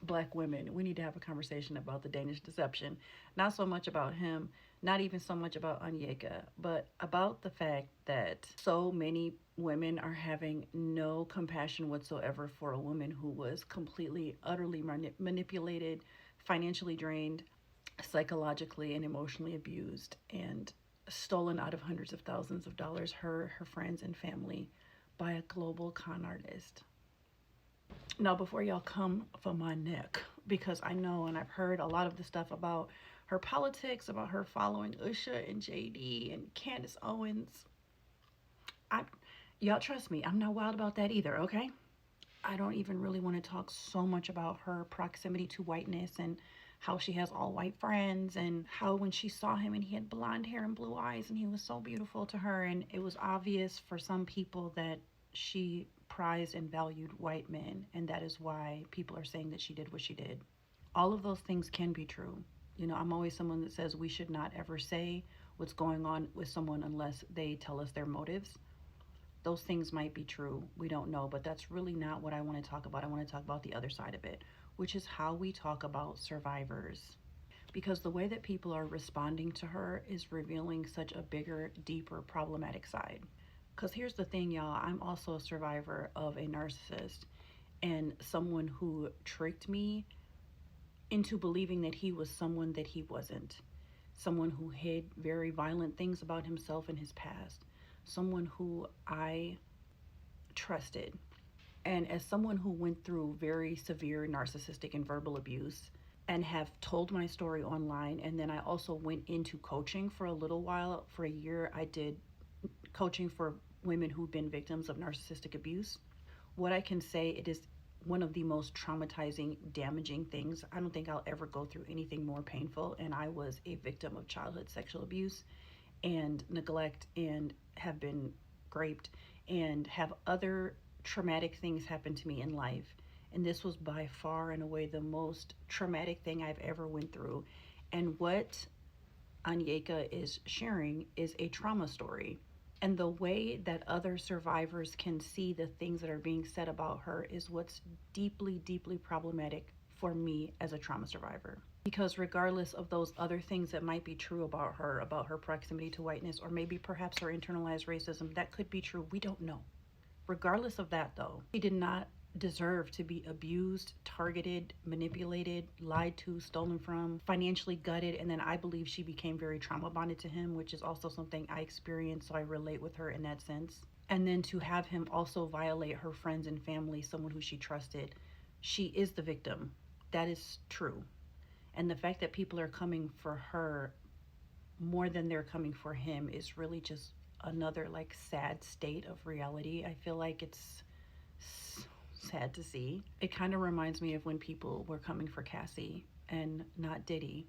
Black women, we need to have a conversation about the Danish Deception. Not so much about him, not even so much about Anya, but about the fact that so many women are having no compassion whatsoever for a woman who was completely, utterly manipulated, financially drained, psychologically and emotionally abused, and stolen out of hundreds of thousands of dollars, her friends, and family by a global con artist. Now, before y'all come for my neck, because I know and I've heard a lot of the stuff about her politics, about her following Usha and JD and Candace Owens, I, y'all trust me, I'm not wild about that either, okay? I don't even really want to talk so much about her proximity to whiteness and how she has all white friends, and how when she saw him and he had blonde hair and blue eyes and he was so beautiful to her, and it was obvious for some people that she prized and valued white men, and that is why people are saying that she did what she did. All of those things can be true. You know, I'm always someone that says we should not ever say what's going on with someone unless they tell us their motives. Those things might be true. We don't know, but that's really not what I want to talk about. I want to talk about the other side of it, which is how we talk about survivors. Because the way that people are responding to her is revealing such a bigger, deeper, problematic side. Because here's the thing, y'all, I'm also a survivor of a narcissist and someone who tricked me into believing that he was someone that he wasn't. Someone who hid very violent things about himself in his past. Someone who I trusted. And as someone who went through very severe narcissistic and verbal abuse and have told my story online, and then I also went into coaching for a little while. For a year, I did coaching for women who've been victims of narcissistic abuse. What I can say, it is one of the most traumatizing, damaging things. I don't think I'll ever go through anything more painful. And I was a victim of childhood sexual abuse and neglect, and have been raped, and have other traumatic things happen to me in life. And this was by far and away the most traumatic thing I've ever went through. And what Anyeka is sharing is a trauma story. And the way that other survivors can see the things that are being said about her is what's deeply, deeply problematic for me as a trauma survivor. Because regardless of those other things that might be true about her proximity to whiteness, or maybe perhaps her internalized racism, that could be true. We don't know. Regardless of that, though, she did not deserve to be abused, targeted, manipulated, lied to, stolen from, financially gutted, and then I believe she became very trauma bonded to him, which is also something I experienced, so I relate with her in that sense. And then to have him also violate her friends and family, someone who she trusted. She is the victim. That is true. And the fact that people are coming for her more than they're coming for him is really just another like sad state of reality. I feel like it's sad to see. It kind of reminds me of when people were coming for Cassie and not Diddy,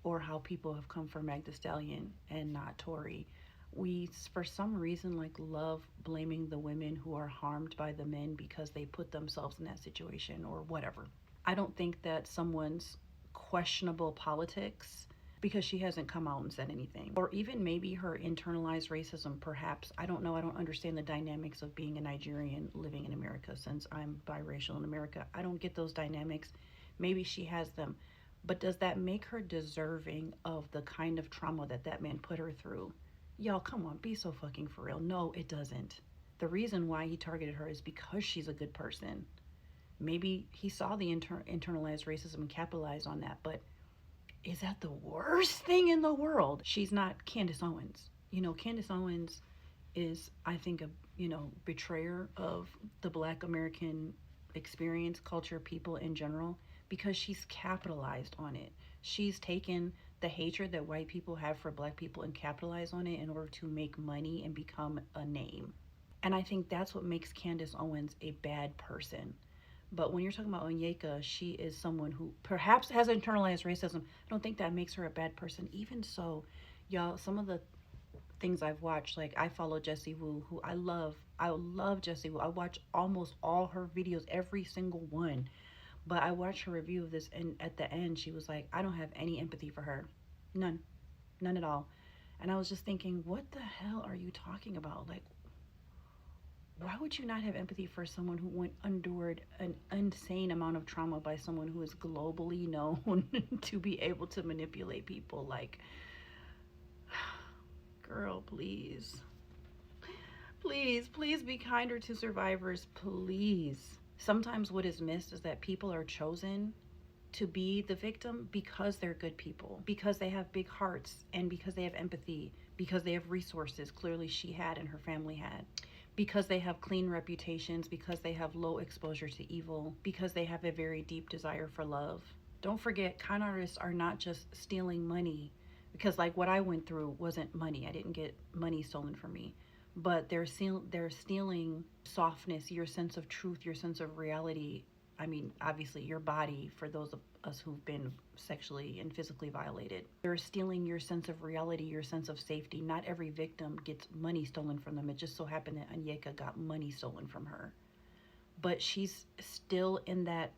or how people have come for Meg Thee Stallion and not Tory. We, for some reason, like love blaming the women who are harmed by the men because they put themselves in that situation or whatever. I don't think that someone's questionable politics, because she hasn't come out and said anything, or even maybe her internalized racism, perhaps. I don't know. I don't understand the dynamics of being a Nigerian living in America, since I'm biracial in America. I don't get those dynamics. Maybe she has them, but does that make her deserving of the kind of trauma that that man put her through? Y'all, come on, be so fucking for real. No, it doesn't. The reason why he targeted her is because she's a good person. Maybe he saw the internalized racism and capitalized on that, but is that the worst thing in the world? She's not Candace Owens. You know, Candace Owens is, I think, a, betrayer of the Black American experience, culture, people in general, because she's capitalized on it. She's taken the hatred that white people have for Black people and capitalized on it in order to make money and become a name. And I think that's what makes Candace Owens a bad person. But when you're talking about Onyeka, she is someone who perhaps has internalized racism. I don't think that makes her a bad person. Even so, y'all, some of the things I've watched, like I follow Jessie Woo, who I love. I love Jessie Woo. I watch almost all her videos, every single one. But I watched her review of this, and at the end, she was like, I don't have any empathy for her. None. None at all. And I was just thinking, what the hell are you talking about? Like, Why would you not have empathy for someone who endured an insane amount of trauma by someone who is globally known to be able to manipulate people? Like, girl, please. Please, please be kinder to survivors, please. Sometimes what is missed is that people are chosen to be the victim because they're good people, because they have big hearts, and because they have empathy, because they have resources, clearly she had and her family had, because they have clean reputations, because they have low exposure to evil, because they have a very deep desire for love. Don't forget, con artists are not just stealing money, because like what I went through wasn't money. I didn't get money stolen from me, but they're stealing softness, your sense of truth, your sense of reality. I mean, obviously, your body, for those of us who've been sexually and physically violated. They're stealing your sense of reality, your sense of safety. Not every victim gets money stolen from them. It just so happened that Anyeka got money stolen from her. But she's still in that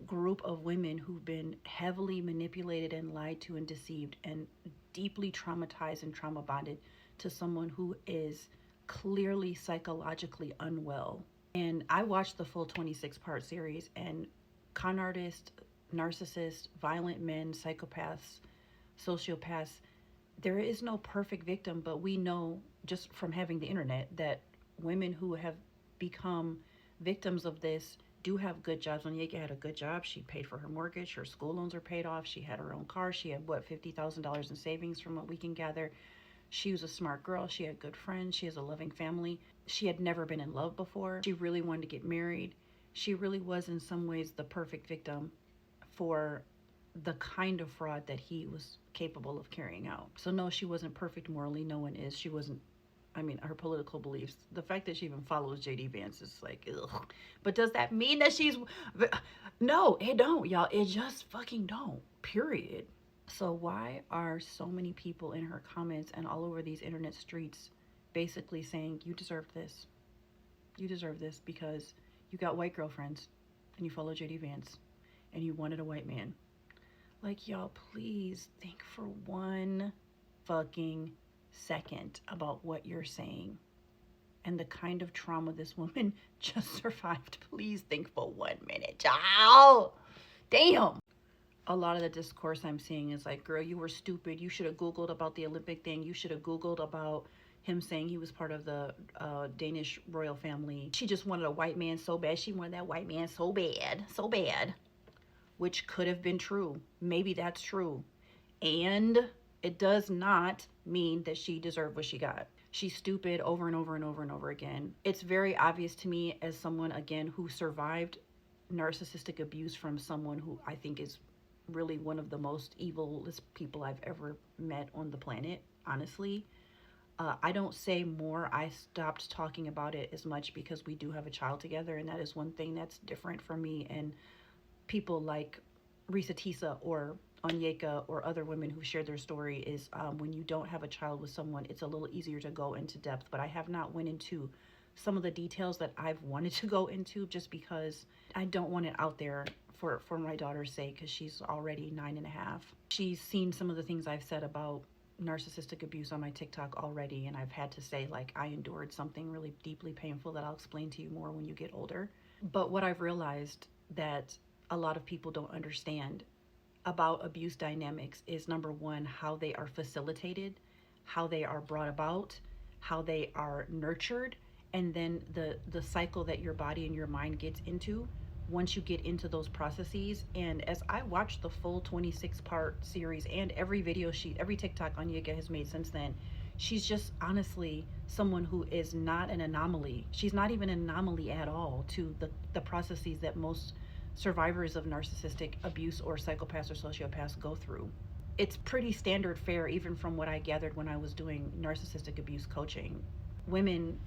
group of women who've been heavily manipulated and lied to and deceived and deeply traumatized and trauma bonded to someone who is clearly psychologically unwell. And I watched the full 26-part series, and con artists, narcissists, violent men, psychopaths, sociopaths, there is no perfect victim, but we know just from having the internet that women who have become victims of this do have good jobs. Onyeka had a good job. She paid for her mortgage. Her school loans are paid off. She had her own car. She had, what, $50,000 in savings from what we can gather. She was a smart girl. She had good friends. She has a loving family. She had never been in love before. She really wanted to get married. She really was, in some ways, the perfect victim for the kind of fraud that he was capable of carrying out. So no, she wasn't perfect morally. No one is. She wasn't, I mean, her political beliefs, the fact that she even follows JD Vance is like, ugh. But does that mean that she's, no, it don't, y'all. It just fucking don't, period. So why are so many people in her comments and all over these internet streets basically saying, you deserve this? You deserve this because you got white girlfriends and you follow JD Vance and you wanted a white man. Like, y'all, please think for one fucking second about what you're saying and the kind of trauma this woman just survived. Please think for 1 minute, y'all. Damn. A lot of the discourse I'm seeing is like, girl, you were stupid. You should have Googled about the Olympic thing. You should have Googled about him saying he was part of the Danish royal family. She just wanted a white man so bad. She wanted that white man so bad, so bad, which could have been true. Maybe that's true. And it does not mean that she deserved what she got. She's stupid over and over and over and over again. It's very obvious to me as someone, again, who survived narcissistic abuse from someone who I think is really one of the most evilest people I've ever met on the planet, honestly. I don't say more. I stopped talking about it as much because we do have a child together, and that is one thing that's different from me and people like Risa Tisa or Onyeka or other women who share their story is when you don't have a child with someone, it's a little easier to go into depth. But I have not went into some of the details that I've wanted to go into just because I don't want it out there for my daughter's sake, because she's already 9.5. She's seen some of the things I've said about narcissistic abuse on my TikTok already, and I've had to say, like, I endured something really deeply painful that I'll explain to you more when you get older. But what I've realized that a lot of people don't understand about abuse dynamics is, number one, how they are facilitated, how they are brought about, how they are nurtured, and then the cycle that your body and your mind gets into once you get into those processes. And as I watched the full 26-part series and every TikTok Onyeka has made since then, she's just honestly someone who is not an anomaly. She's not even an anomaly at all to the processes that most survivors of narcissistic abuse or psychopaths or sociopaths go through. It's pretty standard fare, even from what I gathered when I was doing narcissistic abuse coaching. Women,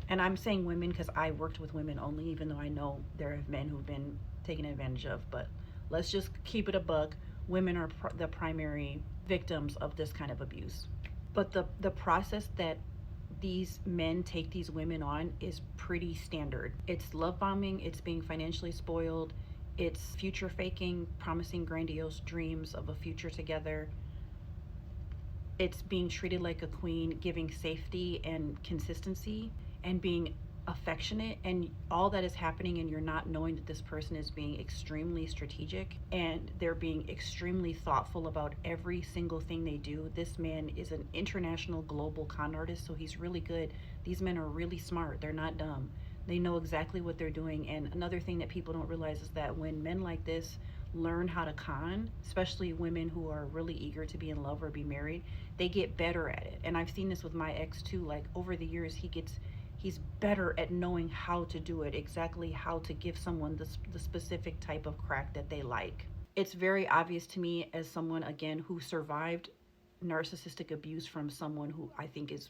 and I'm saying women because I worked with women only, even though I know there have men who've been taken advantage of, but let's just keep it a buck. Women are the primary victims of this kind of abuse. But the process that these men take these women on is pretty standard. It's love bombing, it's being financially spoiled, it's future faking, promising grandiose dreams of a future together. It's being treated like a queen, giving safety and consistency, and being affectionate and all that is happening, and you're not knowing that this person is being extremely strategic and they're being extremely thoughtful about every single thing they do. This man is an international global con artist, so he's really good. These men are really smart, they're not dumb, they know exactly what they're doing. And another thing that people don't realize is that when men like this learn how to con, especially women who are really eager to be in love or be married, they get better at it. And I've seen this with my ex too. Like over the years, he's better at knowing how to do it, exactly how to give someone the specific type of crack that they like. It's very obvious to me, as someone again who survived narcissistic abuse from someone who I think is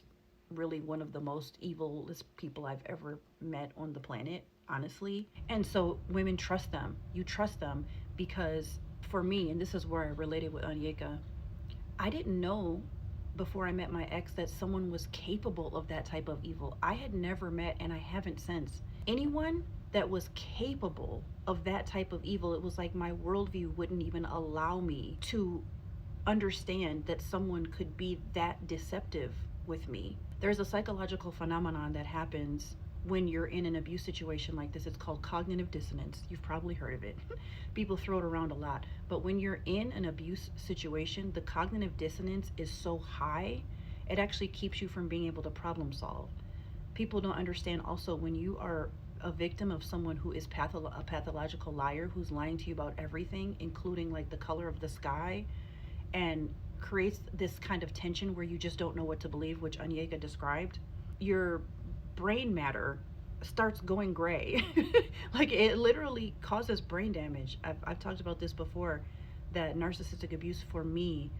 really one of the most evilest people I've ever met on the planet, honestly. And so women trust them. You trust them because for me, and this is where I related with Anyeka, I didn't know before I met my ex that someone was capable of that type of evil. I had never met, and I haven't since, anyone that was capable of that type of evil. It was like my worldview wouldn't even allow me to understand that someone could be that deceptive with me. There's a psychological phenomenon that happens when you're in an abuse situation like this. It's called cognitive dissonance. You've probably heard of it. People throw it around a lot. But when you're in an abuse situation, the cognitive dissonance is so high, it actually keeps you from being able to problem solve. People don't understand also, when you are a victim of someone who is a pathological liar, who's lying to you about everything, including like the color of the sky, and creates this kind of tension where you just don't know what to believe, which Anyeka described, your brain matter starts going gray. Like it literally causes brain damage. I've talked about this before, that narcissistic abuse for me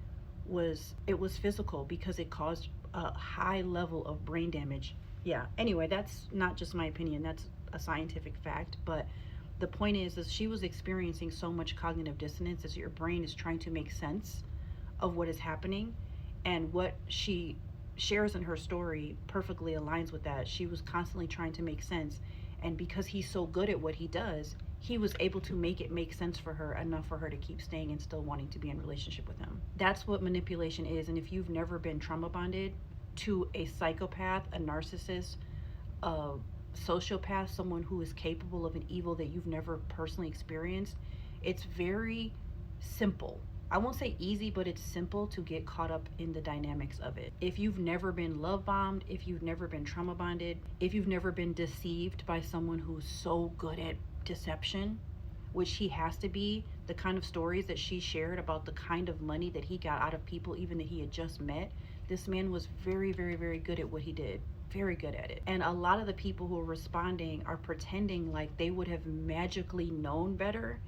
was physical because it caused a high level of brain damage. Yeah, anyway, that's not just my opinion, that's a scientific fact. But the point is she was experiencing so much cognitive dissonance as your brain is trying to make sense of what is happening. And what she shares in her story perfectly aligns with that. She was constantly trying to make sense, and because he's so good at what he does, he was able to make it make sense for her, enough for her to keep staying and still wanting to be in relationship with him. That's what manipulation is. And if you've never been trauma bonded to a psychopath, a narcissist, a sociopath, someone who is capable of an evil that you've never personally experienced, it's very simple. I won't say easy, but it's simple to get caught up in the dynamics of it. If you've never been love bombed, if you've never been trauma bonded, if you've never been deceived by someone who's so good at deception, which he has to be, the kind of stories that she shared about the kind of money that he got out of people even that he had just met, this man was very, very, very good at what he did. Very good at it. And a lot of the people who are responding are pretending like they would have magically known better.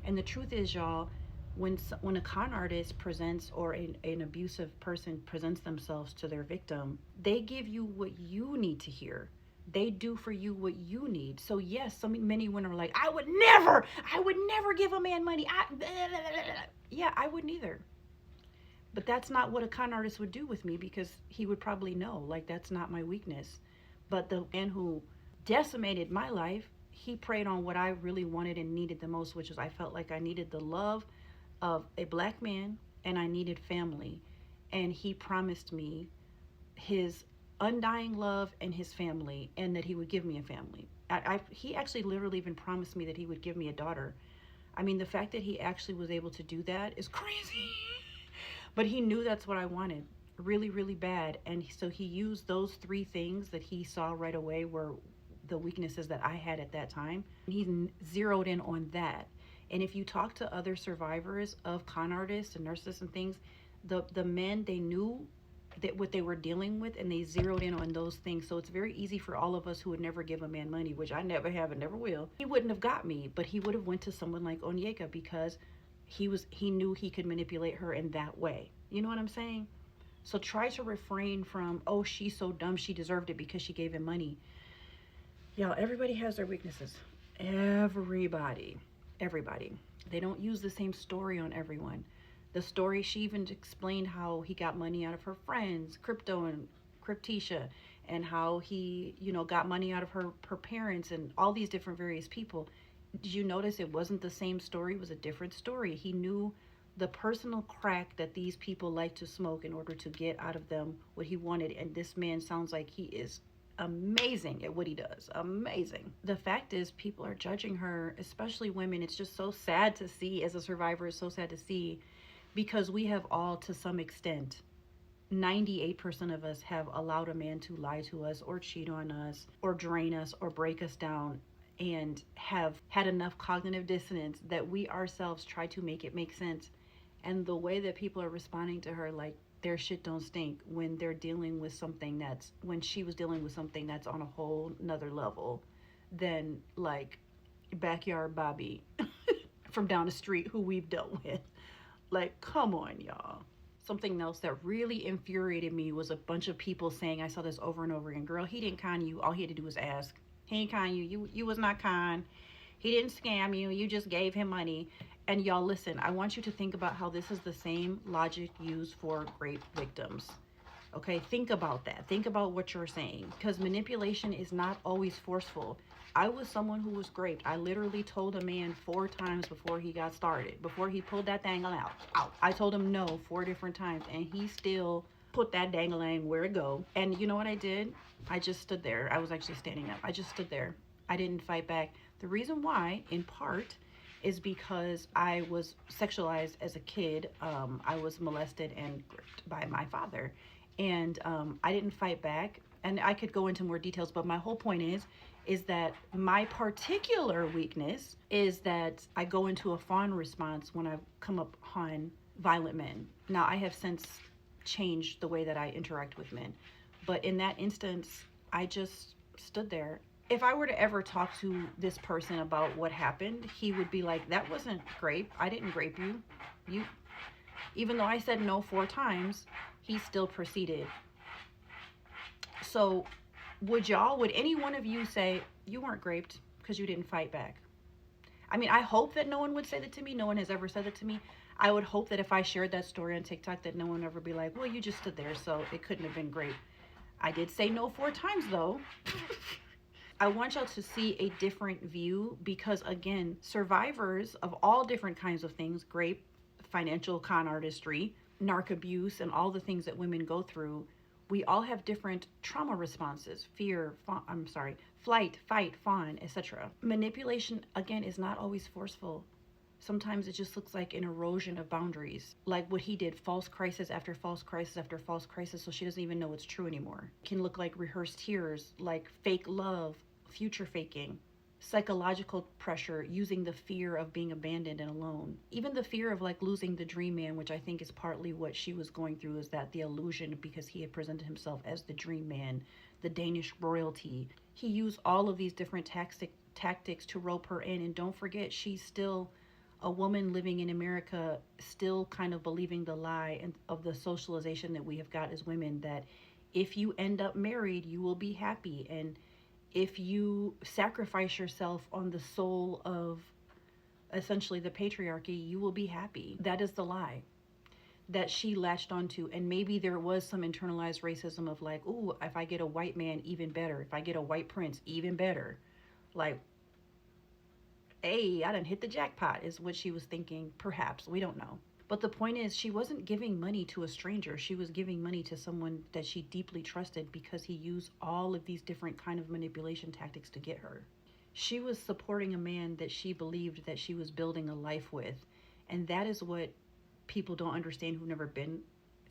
And the truth is, y'all, when a con artist presents, or an abusive person presents themselves to their victim, they give you what you need to hear. They do for you what you need. So yes, many women are like, I would never give a man money. Yeah, I wouldn't either. But that's not what a con artist would do with me, because he would probably know, like, that's not my weakness. But the man who decimated my life, he preyed on what I really wanted and needed the most, which is I felt like I needed the love of a black man and I needed family. And he promised me his undying love and his family, and that he would give me a family. He actually literally even promised me that he would give me a daughter. I mean, the fact that he actually was able to do that is crazy. But he knew that's what I wanted really, really bad. And so he used those three things that he saw right away were the weaknesses that I had at that time. He zeroed in on that. And if you talk to other survivors of con artists and narcissists and things, the men, they knew that what they were dealing with, and they zeroed in on those things. So it's very easy for all of us who would never give a man money, which I never have and never will. He wouldn't have got me, but he would have went to someone like Onyeka, because he knew he could manipulate her in that way. You know what I'm saying? So try to refrain from, oh, she's so dumb, she deserved it because she gave him money. Y'all, everybody has their weaknesses. Everybody. They don't use the same story on everyone. The story, she even explained how he got money out of her friends, Crypto and Cryptisha, and how he, got money out of her parents and all these different various people. Did you notice it wasn't the same story? It was a different story. He knew the personal crack that these people like to smoke in order to get out of them what he wanted. And this man sounds like he is amazing at what he does. Amazing. The fact is, people are judging her, especially women. It's just so sad to see. As a survivor, it's so sad to see, because we have all, to some extent, 98% of us have allowed a man to lie to us or cheat on us or drain us or break us down, and have had enough cognitive dissonance that we ourselves try to make it make sense. And the way that people are responding to her, like their shit don't stink, when they're dealing with something that's, when she was dealing with something that's on a whole nother level than like backyard Bobby from down the street who we've dealt with. Like, come on, y'all. Something else that really infuriated me was a bunch of people saying, I saw this over and over again, girl, he didn't con you. All he had to do was ask. He ain't con you. You was not con. He didn't scam you. You just gave him money. And y'all, listen, I want you to think about how this is the same logic used for rape victims. Okay, think about that. Think about what you're saying, because manipulation is not always forceful. I was someone who was raped. I literally told a man 4 times before he got started, before he pulled that dangle out. I told him no 4 different times, and he still put that dangling where it go. And you know what I did? I just stood there. I was actually standing up. I just stood there. I didn't fight back. The reason why, in part, is because I was sexualized as a kid. I was molested and raped by my father. And I didn't fight back. And I could go into more details, but my whole point is that my particular weakness is that I go into a fawn response when I come upon violent men. Now, I have since changed the way that I interact with men. But in that instance, I just stood there. If I were to ever talk to this person about what happened, he would be like, that wasn't rape. I didn't rape you. Even though I said no 4 times, he still proceeded. So would any one of you say you weren't raped because you didn't fight back? I mean, I hope that no one would say that to me. No one has ever said that to me. I would hope that if I shared that story on TikTok, that no one would ever be like, well, you just stood there, so it couldn't have been great. I did say no 4 times, though. I want y'all to see a different view, because, again, survivors of all different kinds of things, rape, financial con artistry, narc abuse, and all the things that women go through, we all have different trauma responses: fear, flight, fight, fawn, etc. Manipulation, again, is not always forceful. Sometimes it just looks like an erosion of boundaries, like what he did, false crisis after false crisis after false crisis, so she doesn't even know it's true anymore. It can look like rehearsed tears, like fake love, future faking, psychological pressure, using the fear of being abandoned and alone. Even the fear of like losing the dream man, which I think is partly what she was going through, is that the illusion, because he had presented himself as the dream man, the Danish royalty. He used all of these different tactics to rope her in. And don't forget, she's still a woman living in America, still kind of believing the lie of the socialization that we have got as women, that if you end up married, you will be happy. And if you sacrifice yourself on the soul of essentially the patriarchy, you will be happy. That is the lie that she latched onto. And maybe there was some internalized racism of like, ooh, if I get a white man, even better. If I get a white prince, even better. Like, hey, I done hit the jackpot, is what she was thinking, perhaps. We don't know. But the point is, she wasn't giving money to a stranger. She was giving money to someone that she deeply trusted, because he used all of these different kind of manipulation tactics to get her. She was supporting a man that she believed that she was building a life with. And that is what people don't understand who've never been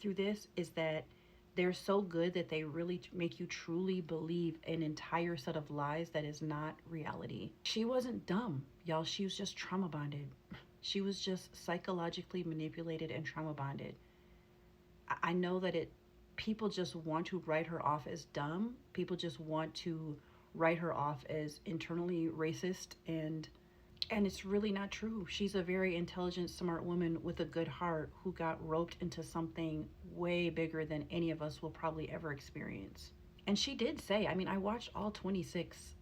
through this, is that they're so good that they really make you truly believe an entire set of lies that is not reality. She wasn't dumb, y'all. She was just trauma bonded. She was just psychologically manipulated and trauma bonded. I know that people just want to write her off as dumb. People just want to write her off as internally racist, and it's really not true. She's a very intelligent, smart woman with a good heart who got roped into something way bigger than any of us will probably ever experience. And she did say, I mean, I watched all 26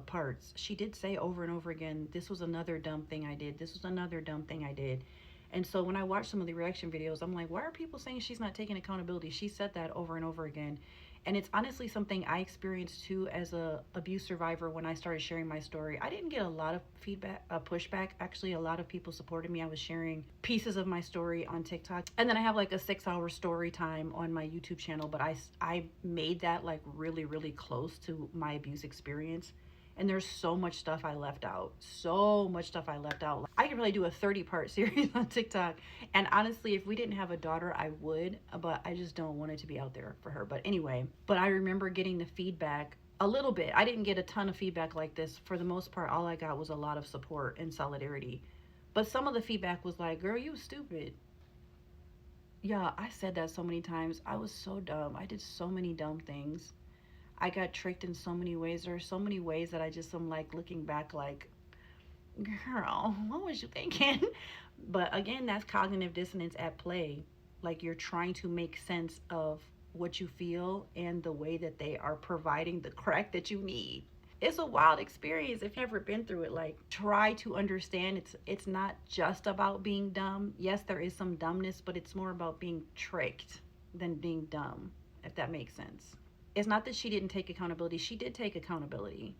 parts. She did say over and over again, this was another dumb thing I did. This was another dumb thing I did. And so when I watched some of the reaction videos, I'm like, why are people saying she's not taking accountability? She said that over and over again. And it's honestly something I experienced too as a abuse survivor. When I started sharing my story, I didn't get a lot of feedback, pushback. Actually, a lot of people supported me. I was sharing pieces of my story on TikTok, and then I have like a 6-hour story time on my YouTube channel, but I made that like really, really close to my abuse experience. And there's so much stuff I left out. So much stuff I left out. I could probably do a 30-part series on TikTok. And honestly, if we didn't have a daughter, I would, but I just don't want it to be out there for her. But anyway, but I remember getting the feedback a little bit. I didn't get a ton of feedback like this. For the most part, all I got was a lot of support and solidarity. But some of the feedback was like, girl, you stupid. Yeah, I said that so many times. I was so dumb. I did so many dumb things. I got tricked in so many ways. There are so many ways that I just am like looking back like, girl, what was you thinking? But again, that's cognitive dissonance at play. Like you're trying to make sense of what you feel and the way that they are providing the crack that you need. It's a wild experience if you've never been through it. Like try to understand it's not just about being dumb. Yes, there is some dumbness, but it's more about being tricked than being dumb, if that makes sense. It's not that she didn't take accountability. She did take accountability.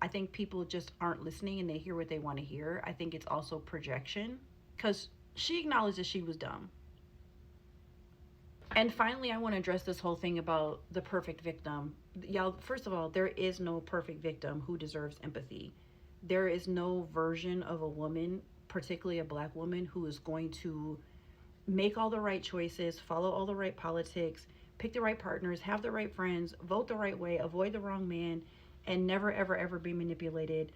I think people just aren't listening and they hear what they want to hear. I think it's also projection because she acknowledges she was dumb. And finally, I want to address this whole thing about the perfect victim. Y'all, first of all, there is no perfect victim who deserves empathy. There is no version of a woman, particularly a black woman, who is going to make all the right choices, follow all the right politics, pick the right partners, have the right friends, vote the right way, avoid the wrong man, and never, ever, ever be manipulated.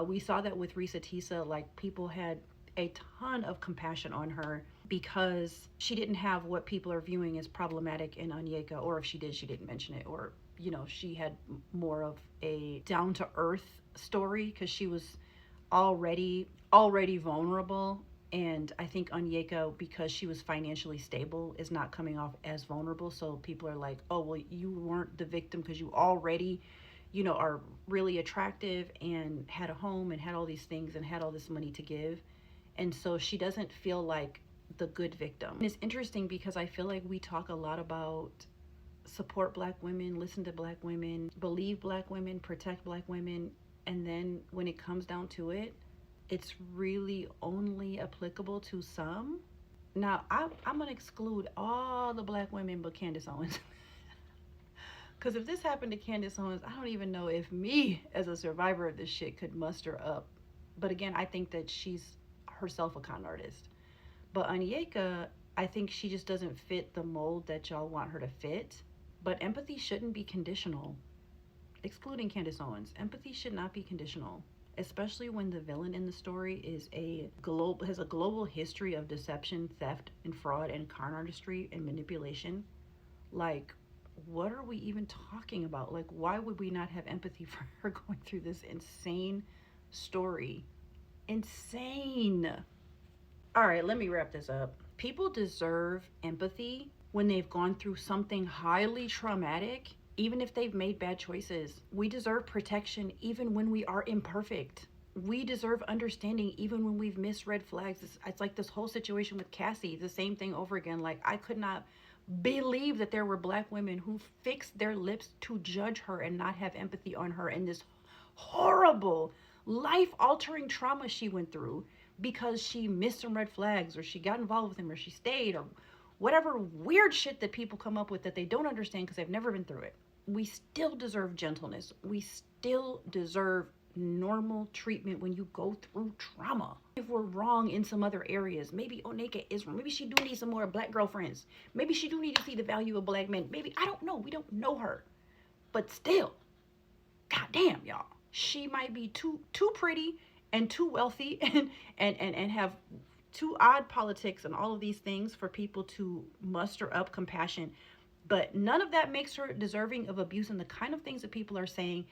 We saw that with Risa Tisa. Like, people had a ton of compassion on her because she didn't have what people are viewing as problematic in Onyeka, or if she did, she didn't mention it, or, you know, she had more of a down-to-earth story because she was already vulnerable. And I think Onyeka, because she was financially stable, is not coming off as vulnerable. So people are like, oh, well, you weren't the victim because you already, you know, are really attractive and had a home and had all these things and had all this money to give. And so she doesn't feel like the good victim. And it's interesting because I feel like we talk a lot about support black women, listen to black women, believe black women, protect black women. And then when it comes down to it, it's really only applicable to some. Now, I'm going to exclude all the black women but Candace Owens. Because if this happened to Candace Owens, I don't even know if me, as a survivor of this shit, could muster up. But again, I think that she's herself a con artist. But Onyeka, I think she just doesn't fit the mold that y'all want her to fit. But empathy shouldn't be conditional. Excluding Candace Owens, empathy should not be conditional. Especially when the villain in the story has a global history of deception, theft, and fraud, and con artistry and manipulation. Like, what are we even talking about? Like, why would we not have empathy for her going through this insane story? Insane. All right, let me wrap this up. People deserve empathy when they've gone through something highly traumatic. Even if they've made bad choices, we deserve protection even when we are imperfect. We deserve understanding even when we've missed red flags. It's like this whole situation with Cassie, the same thing over again. Like, I could not believe that there were black women who fixed their lips to judge her and not have empathy on her and this horrible, life-altering trauma she went through because she missed some red flags, or she got involved with him, or she stayed, or whatever weird shit that people come up with that they don't understand because they've never been through it. We still deserve gentleness. We still deserve normal treatment when you go through trauma. If we're wrong in some other areas, maybe Onyeka is wrong. Maybe she do need some more black girlfriends. Maybe she do need to see the value of black men. Maybe, I don't know. We don't know her. But still, goddamn, y'all. She might be too pretty and too wealthy and have too odd politics and all of these things for people to muster up compassion. But none of that makes her deserving of abuse. And the kind of things that people are saying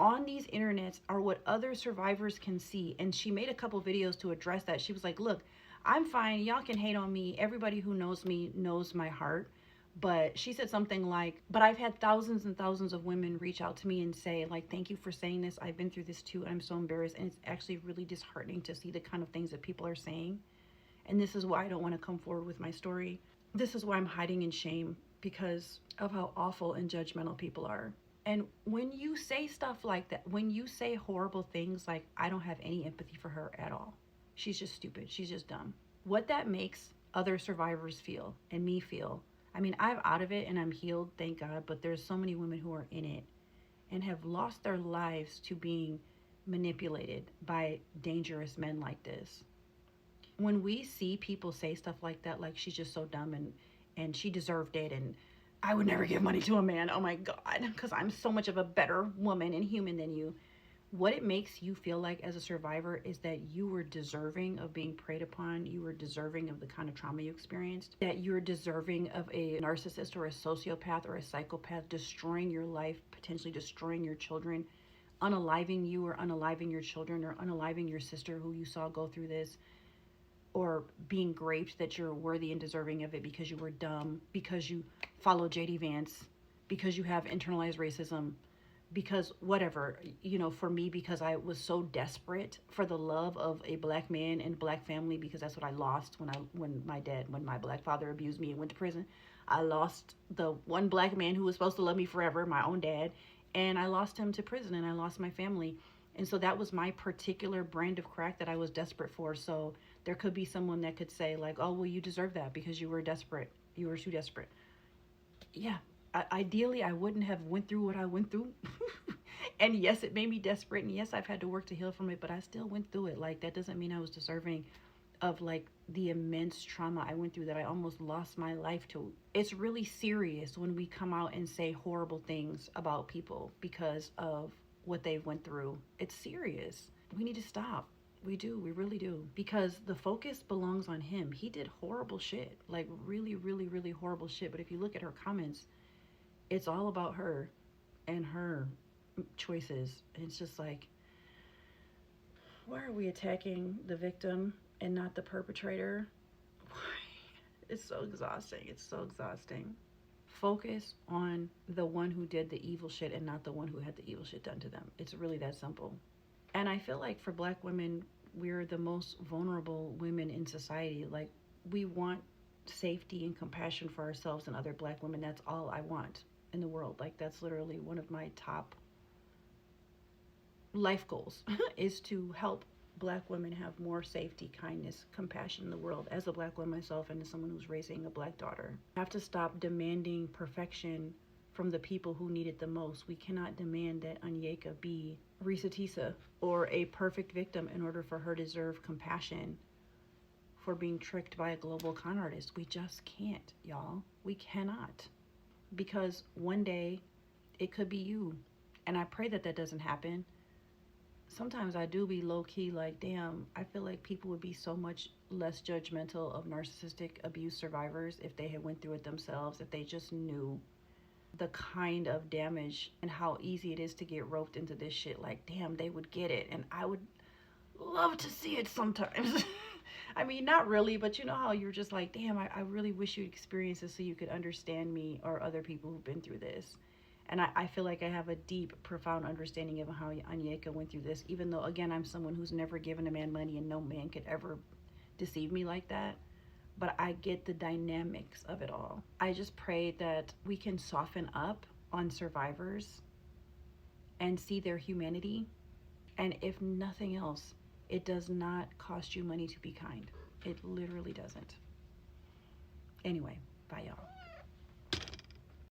on these internets are what other survivors can see. And she made a couple videos to address that. She was like, look, I'm fine. Y'all can hate on me. Everybody who knows me knows my heart. But she said something like, but I've had thousands and thousands of women reach out to me and say, like, thank you for saying this. I've been through this too. I'm so embarrassed. And it's actually really disheartening to see the kind of things that people are saying. And this is why I don't want to come forward with my story. This is why I'm hiding in shame. because of how awful and judgmental people are. And when you say stuff like that, when you say horrible things like, I don't have any empathy for her at all, she's just stupid, she's just dumb, what that makes other survivors feel and me feel. I mean, I'm out of it and I'm healed, thank God, but there's so many women who are in it and have lost their lives to being manipulated by dangerous men like this. When we see people say stuff like that, like she's just so dumb and she deserved it and I would never give money to a man, oh my God, because I'm so much of a better woman and human than you. What it makes you feel like as a survivor is that you were deserving of being preyed upon. You were deserving of the kind of trauma you experienced. That you're deserving of a narcissist or a sociopath or a psychopath destroying your life, potentially destroying your children, unaliving you or unaliving your children or unaliving your sister who you saw go through this, or being raped, that you're worthy and deserving of it because you were dumb, because you follow JD Vance, because you have internalized racism, because whatever, you know, for me, because I was so desperate for the love of a black man and black family, because that's what I lost when my black father abused me and went to prison. I lost the one black man who was supposed to love me forever, my own dad, and I lost him to prison and I lost my family. And so that was my particular brand of crack that I was desperate for. So there could be someone that could say like, oh, well, you deserve that because you were desperate. You were too desperate. Yeah, ideally I wouldn't have went through what I went through. And yes, it made me desperate, and yes, I've had to work to heal from it, but I still went through it. Like, that doesn't mean I was deserving of like the immense trauma I went through that I almost lost my life to. It's really serious when we come out and say horrible things about people because of what they went through. It's serious. We need to stop. We do. We really do. Because the focus belongs on him. He did horrible shit. Like, really, really, really horrible shit. But if you look at her comments, it's all about her and her choices. And it's just like, why are we attacking the victim and not the perpetrator? Why? It's so exhausting. It's so exhausting. Focus on the one who did the evil shit and not the one who had the evil shit done to them. It's really that simple. And I feel like for black women, we're the most vulnerable women in society. Like, we want safety and compassion for ourselves and other black women. That's all I want in the world. Like, that's literally one of my top life goals is to help black women have more safety, kindness, compassion in the world. As a black woman myself and as someone who's raising a black daughter, I have to stop demanding perfection from the people who need it the most. We cannot demand that Anyeka be Risa Tisa or a perfect victim in order for her to deserve compassion for being tricked by a global con artist. We just can't, y'all. We cannot. Because one day it could be you. And I pray that that doesn't happen. Sometimes I do be low-key like, damn, I feel like people would be so much less judgmental of narcissistic abuse survivors if they had went through it themselves, if they just knew the kind of damage and how easy it is to get roped into this shit. Like, damn, they would get it. And I would love to see it sometimes. I mean, not really, but you know how you're just like, damn, I really wish you'd experience this so you could understand me or other people who've been through this. And I feel like I have a deep, profound understanding of how Anyeka went through this, even though, again, I'm someone who's never given a man money and no man could ever deceive me like that. But I get the dynamics of it all. I just pray that we can soften up on survivors and see their humanity. And if nothing else, it does not cost you money to be kind. It literally doesn't. Anyway, bye y'all.